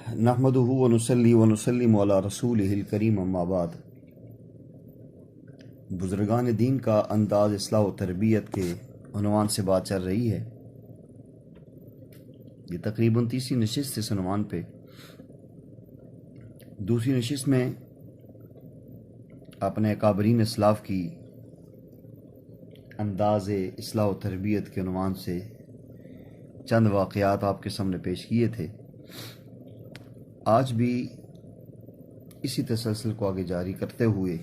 نحمدہ ونصلی ونسلم علی رسولہ الکریم اما بعد۔ بزرگان دین کا انداز اصلاح و تربیت کے عنوان سے بات چل رہی ہے۔ یہ تقریباً تیسری نشست اس عنوان پہ۔ دوسری نشست میں اپنے اکابرین اسلاف کی انداز اصلاح و تربیت کے عنوان سے چند واقعات آپ کے سامنے پیش کیے تھے۔ آج بھی اسی تسلسل کو آگے جاری کرتے ہوئے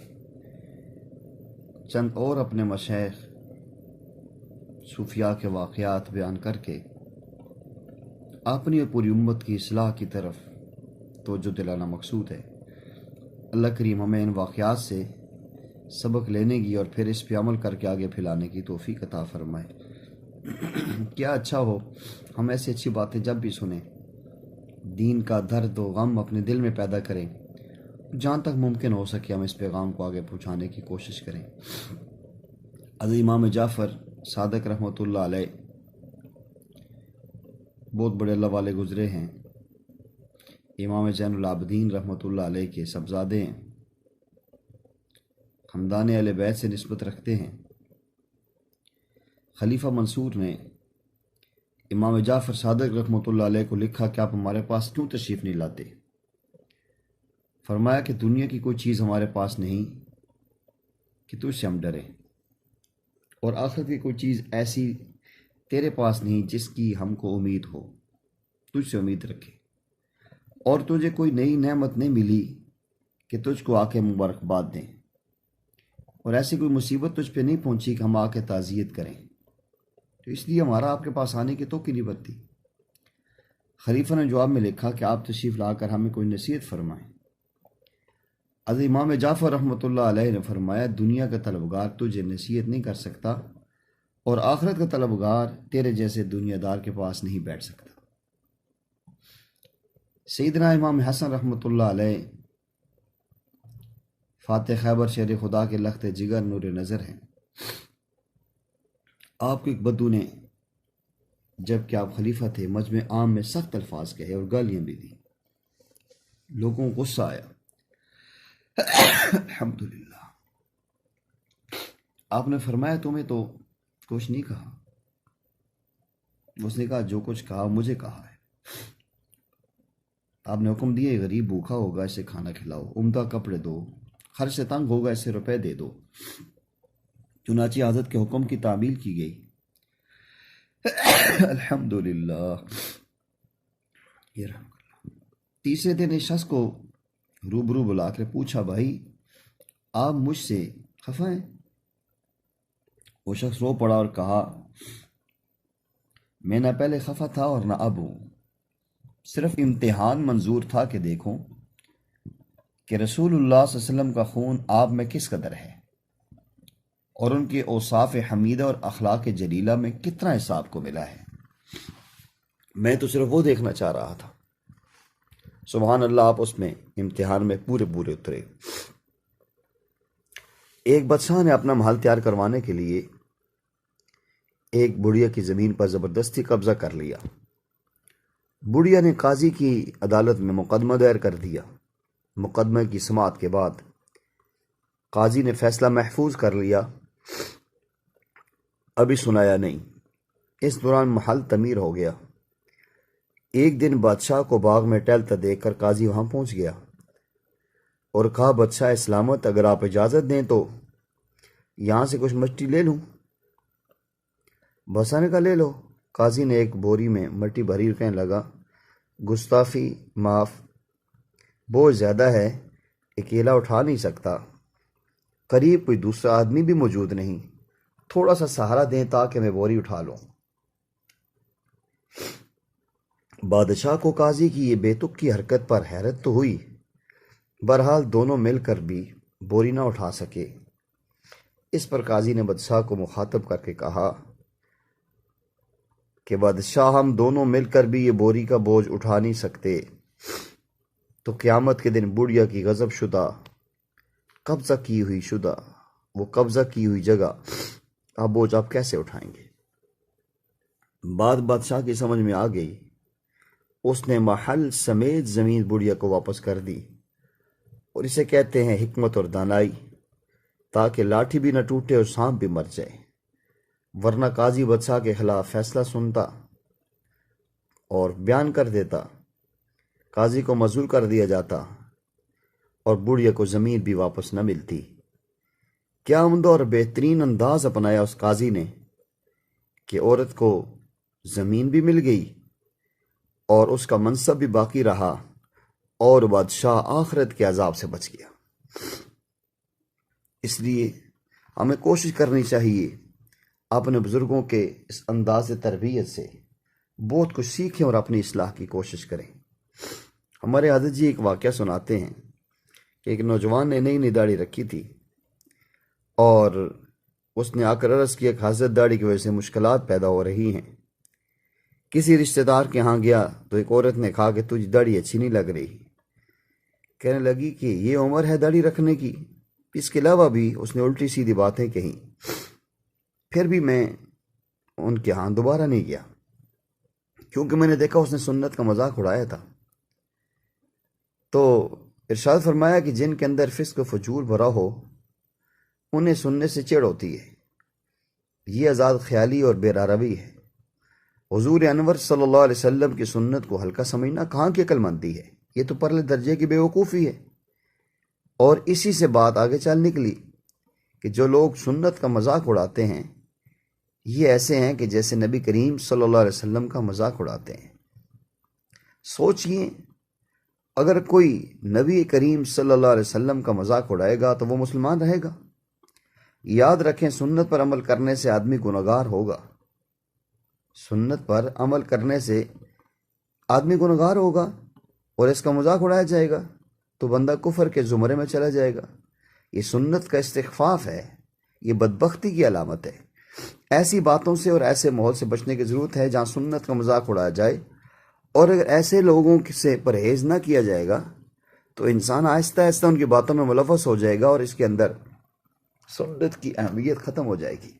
چند اور اپنے مشائخ صوفیاء کے واقعات بیان کر کے اپنی اور پوری امت کی اصلاح کی طرف توجہ دلانا مقصود ہے۔ اللہ کریم ہمیں ان واقعات سے سبق لینے کی اور پھر اس پہ عمل کر کے آگے پھیلانے کی توفیق عطا فرمائے۔ کیا اچھا ہو ہم ایسی اچھی باتیں جب بھی سنیں، دین کا درد و غم اپنے دل میں پیدا کریں، جہاں تک ممکن ہو سکے ہم اس پیغام کو آگے پہنچانے کی کوشش کریں۔ حضرت امام جعفر صادق رحمۃ اللہ علیہ بہت بڑے اللہ والے گزرے ہیں۔ امام زین العابدین رحمۃ اللہ علیہ کے صاحبزادے ہیں، خاندان اہل بیت سے نسبت رکھتے ہیں۔ خلیفہ منصور نے امام جعفر صادق رحمۃ اللہ علیہ کو لکھا کہ آپ ہمارے پاس کیوں تشریف نہیں لاتے؟ فرمایا کہ دنیا کی کوئی چیز ہمارے پاس نہیں کہ تجھ سے ہم ڈریں، اور آخرت کی کوئی چیز ایسی تیرے پاس نہیں جس کی ہم کو امید ہو، تجھ سے امید رکھے، اور تجھے کوئی نئی نعمت نہیں ملی کہ تجھ کو آ کے مبارکباد دیں، اور ایسی کوئی مصیبت تجھ پہ نہیں پہنچی کہ ہم آ کے تعزیت کریں، تو اس لیے ہمارا آپ کے پاس آنے کی توقع نہیں بنتی۔ خلیفہ نے جواب میں لکھا کہ آپ تشریف لا کر ہمیں کوئی نصیحت فرمائیں۔ حضرت امام جعفر رحمۃ اللہ علیہ نے فرمایا، دنیا کا طلبگار تجھے نصیحت نہیں کر سکتا، اور آخرت کا طلبگار تیرے جیسے دنیا دار کے پاس نہیں بیٹھ سکتا۔ سیدنا امام حسن رحمۃ اللہ علیہ فاتح خیبر شیر خدا کے لخت جگر نور نظر ہیں۔ آپ کو ایک بدو نے جب کہ آپ خلیفہ تھے مجمع عام میں سخت الفاظ کہے اور گالیاں بھی دی، لوگوں کو غصہ آیا۔ الحمدللہ آپ نے فرمایا تمہیں تو کچھ نہیں کہا۔ اس نے کہا جو کچھ کہا مجھے کہا ہے۔ آپ نے حکم دیا غریب بھوکا ہوگا اسے کھانا کھلاؤ، عمدہ کپڑے دو، خرچ سے تنگ ہوگا اسے روپے دے دو۔ چنانچہ حضرت کے حکم کی تعمیل کی گئی۔ الحمدللہ۔ تیسرے دن اس شخص کو روبرو بلا کر پوچھا، بھائی آپ مجھ سے خفا ہیں؟ وہ شخص رو پڑا اور کہا، میں نہ پہلے خفا تھا اور نہ اب ہوں، صرف امتحان منظور تھا کہ دیکھوں کہ رسول اللہ صلی اللہ علیہ وسلم کا خون آپ میں کس قدر ہے، اور ان کے اوصاف حمیدہ اور اخلاق جلیلہ میں کتنا حساب کو ملا ہے۔ میں تو صرف وہ دیکھنا چاہ رہا تھا۔ سبحان اللہ، آپ اس میں امتحان میں پورے اترے۔ ایک بادشاہ نے اپنا محل تیار کروانے کے لیے ایک بڑھیا کی زمین پر زبردستی قبضہ کر لیا۔ بڑھیا نے قاضی کی عدالت میں مقدمہ دائر کر دیا۔ مقدمے کی سماعت کے بعد قاضی نے فیصلہ محفوظ کر لیا، ابھی سنایا نہیں۔ اس دوران محل تعمیر ہو گیا۔ ایک دن بادشاہ کو باغ میں ٹہلتا دیکھ کر قاضی وہاں پہنچ گیا اور کہا، بادشاہ سلامت، اگر آپ اجازت دیں تو یہاں سے کچھ مٹی لے لوں؟ بادشاہ نے کہا لے لو۔ قاضی نے ایک بوری میں مٹی بھری اور کہنے لگا، گستاخی معاف، بوجھ زیادہ ہے، اکیلا اٹھا نہیں سکتا، قریب کوئی دوسرا آدمی بھی موجود نہیں، تھوڑا سا سہارا دیں تاکہ میں بوری اٹھا لوں۔ بادشاہ کو قاضی کی یہ بے تک کی حرکت پر حیرت تو ہوئی، بہرحال دونوں مل کر بھی بوری نہ اٹھا سکے۔ اس پر قاضی نے بادشاہ کو مخاطب کر کے کہا کہ بادشاہ، ہم دونوں مل کر بھی یہ بوری کا بوجھ اٹھا نہیں سکتے، تو قیامت کے دن بڑھیا کی غضب شدہ قبضہ کی ہوئی جگہ آپ بوجھ آپ کیسے اٹھائیں گے؟ بات بادشاہ کی سمجھ میں آ گئی اس نے محل سمیت زمین بڑھیا کو واپس کر دی، اور اسے کہتے ہیں حکمت اور دانائی، تاکہ لاٹھی بھی نہ ٹوٹے اور سانپ بھی مر جائے، ورنہ قاضی بادشاہ کے خلاف فیصلہ سنتا اور بیان کر دیتا، قاضی کو معزول کر دیا جاتا اور بڑھیا کو زمین بھی واپس نہ ملتی۔ کیا عمدہ اور بہترین انداز اپنایا اس قاضی نے کہ عورت کو زمین بھی مل گئی اور اس کا منصب بھی باقی رہا، اور بادشاہ آخرت کے عذاب سے بچ گیا۔ اس لیے ہمیں کوشش کرنی چاہیے اپنے بزرگوں کے اس انداز تربیت سے بہت کچھ سیکھیں اور اپنی اصلاح کی کوشش کریں۔ ہمارے حضرت جی ایک واقعہ سناتے ہیں کہ ایک نوجوان نے نئی نئی داڑھی رکھی تھی، اور اس نے آ کر عرض کیا کہ حضرت داڑھی کی وجہ سے مشکلات پیدا ہو رہی ہیں۔ کسی رشتہ دار کے ہاں گیا تو ایک عورت نے کہا کہ تجھ داڑھی اچھی نہیں لگ رہی۔ کہنے لگی کہ یہ عمر ہے داڑھی رکھنے کی؟ اس کے علاوہ بھی اس نے الٹی سیدھی باتیں کہیں۔ پھر بھی میں ان کے ہاں دوبارہ نہیں گیا، کیونکہ میں نے دیکھا اس نے سنت کا مذاق اڑایا تھا۔ تو ارشاد فرمایا کہ جن کے اندر فسق و فجور بھرا ہو انہیں سننے سے چڑ ہوتی ہے، یہ آزاد خیالی اور بے روی ہے۔ حضور انور صلی اللہ علیہ وسلم کی سنت کو ہلکا سمجھنا کہاں کی عقل مندی ہے، یہ تو پرلے درجے کی بے وقوفی ہے۔ اور اسی سے بات آگے چل نکلی کہ جو لوگ سنت کا مذاق اڑاتے ہیں یہ ایسے ہیں کہ جیسے نبی کریم صلی اللہ علیہ وسلم کا مذاق اڑاتے ہیں۔ سوچئے، اگر کوئی نبی کریم صلی اللہ علیہ وسلم کا مذاق اڑائے گا تو وہ مسلمان رہے گا؟ یاد رکھیں، سنت پر عمل کرنے سے آدمی گنہگار ہوگا، سنت پر عمل کرنے سے آدمی گنہگار ہوگا، اور اس کا مذاق اڑایا جائے گا تو بندہ کفر کے زمرے میں چلا جائے گا۔ یہ سنت کا استخفاف ہے، یہ بدبختی کی علامت ہے۔ ایسی باتوں سے اور ایسے ماحول سے بچنے کی ضرورت ہے جہاں سنت کا مذاق اڑایا جائے، اور اگر ایسے لوگوں سے پرہیز نہ کیا جائے گا تو انسان آہستہ آہستہ ان کی باتوں میں ملوث ہو جائے گا اور اس کے اندر سنت کی اہمیت ختم ہو جائے گی۔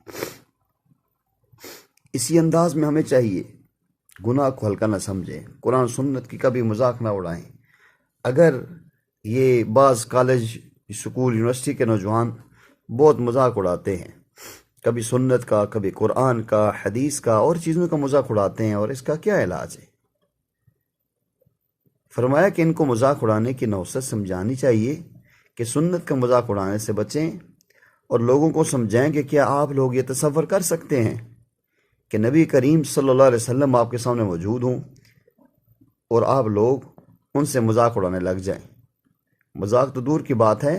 اسی انداز میں ہمیں چاہیے گناہ کو ہلکا نہ سمجھیں، قرآن سنت کی کبھی مذاق نہ اڑائیں۔ اگر یہ بعض کالج، اسکول، یونیورسٹی کے نوجوان بہت مذاق اڑاتے ہیں، کبھی سنت کا، کبھی قرآن کا، حدیث کا اور چیزوں کا مذاق اڑاتے ہیں، اور اس کا کیا علاج ہے؟ فرمایا کہ ان کو مذاق اڑانے کی نوست سمجھانی چاہیے کہ سنت کا مذاق اڑانے سے بچیں، اور لوگوں کو سمجھائیں کہ کیا آپ لوگ یہ تصور کر سکتے ہیں کہ نبی کریم صلی اللہ علیہ وسلم آپ کے سامنے موجود ہوں اور آپ لوگ ان سے مذاق اڑانے لگ جائیں؟ مذاق تو دور کی بات ہے،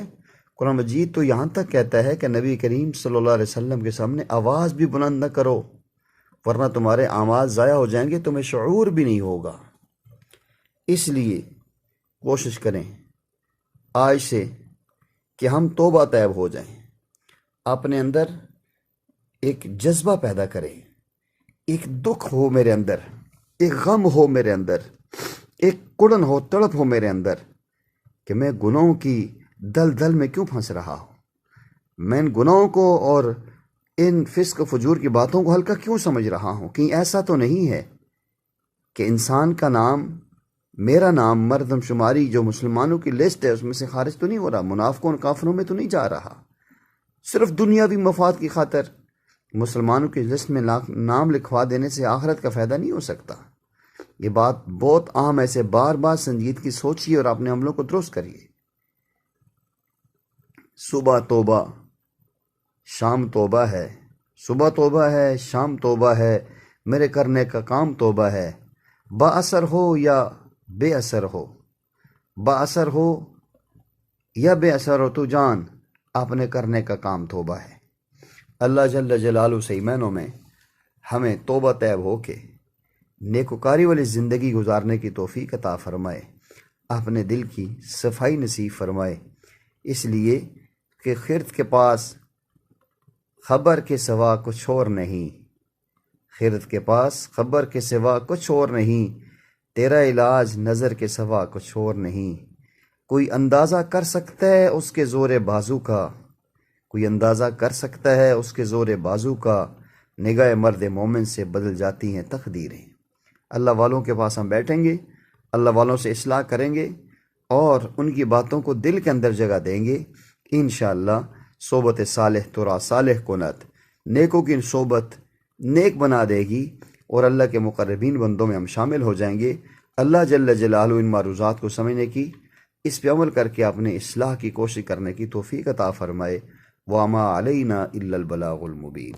قرآن مجید تو یہاں تک کہتا ہے کہ نبی کریم صلی اللہ علیہ وسلم کے سامنے آواز بھی بلند نہ کرو، ورنہ تمہارے اعمال ضائع ہو جائیں گے، تمہیں شعور بھی نہیں ہوگا۔ اس لیے کوشش کریں آج سے کہ ہم توبہ طیب ہو جائیں، اپنے اندر ایک جذبہ پیدا کریں، ایک دکھ ہو میرے اندر، ایک غم ہو میرے اندر، ایک کڑن ہو، تڑپ ہو میرے اندر کہ میں گناہوں کی دل میں کیوں پھنس رہا ہوں، میں ان گناہوں کو اور ان فسق و فجور کی باتوں کو ہلکا کیوں سمجھ رہا ہوں؟ کہیں ایسا تو نہیں ہے کہ انسان کا نام، میرا نام مردم شماری جو مسلمانوں کی لسٹ ہے اس میں سے خارج تو نہیں ہو رہا، منافقوں اور کافروں میں تو نہیں جا رہا؟ صرف دنیاوی مفاد کی خاطر مسلمانوں کی لسٹ میں نام لکھوا دینے سے آخرت کا فائدہ نہیں ہو سکتا۔ یہ بات بہت عام ہے، اسے بار بار سنجیدگی سوچیے اور اپنے عملوں کو درست کریے۔ صبح توبہ شام توبہ ہے، صبح توبہ ہے، شام توبہ ہے، میرے کرنے کا کام توبہ ہے، با اثر ہو یا بے اثر ہو، با اثر ہو یا بے اثر ہو تو جان اپنے کرنے کا کام توبہ ہے۔ اللہ جل جلالہ سے ایمانوں میں ہمیں توبہ طیب ہو کے نیکوکاری والی زندگی گزارنے کی توفیق عطا فرمائے، اپنے دل کی صفائی نصیب فرمائے، اس لیے کہ خرد کے پاس خبر کے سوا کچھ اور نہیں، خرد کے پاس خبر کے سوا کچھ اور نہیں، تیرا علاج نظر کے سوا کچھ اور نہیں۔ کوئی اندازہ کر سکتا ہے اس کے زور بازو کا، کوئی اندازہ کر سکتا ہے اس کے زور بازو کا، نگاہ مرد مومن سے بدل جاتی ہیں تقدیریں۔ اللہ والوں کے پاس ہم بیٹھیں گے اللہ والوں سے اصلاح کریں گے اور ان کی باتوں کو دل کے اندر جگہ دیں گے، انشاءاللہ صحبت صالح ترا صالح کنت، نیکوں کی صحبت نیک بنا دے گی اور اللہ کے مقربین بندوں میں ہم شامل ہو جائیں گے۔ اللہ جل جلالہ ان معروضات کو سمجھنے کی، اس پہ عمل کر کے اپنے اصلاح کی کوشش کرنے کی توفیق عطا فرمائے۔ وَمَا عَلَيْنَا إِلَّا الْبَلَاغُ الْمُبِينُ۔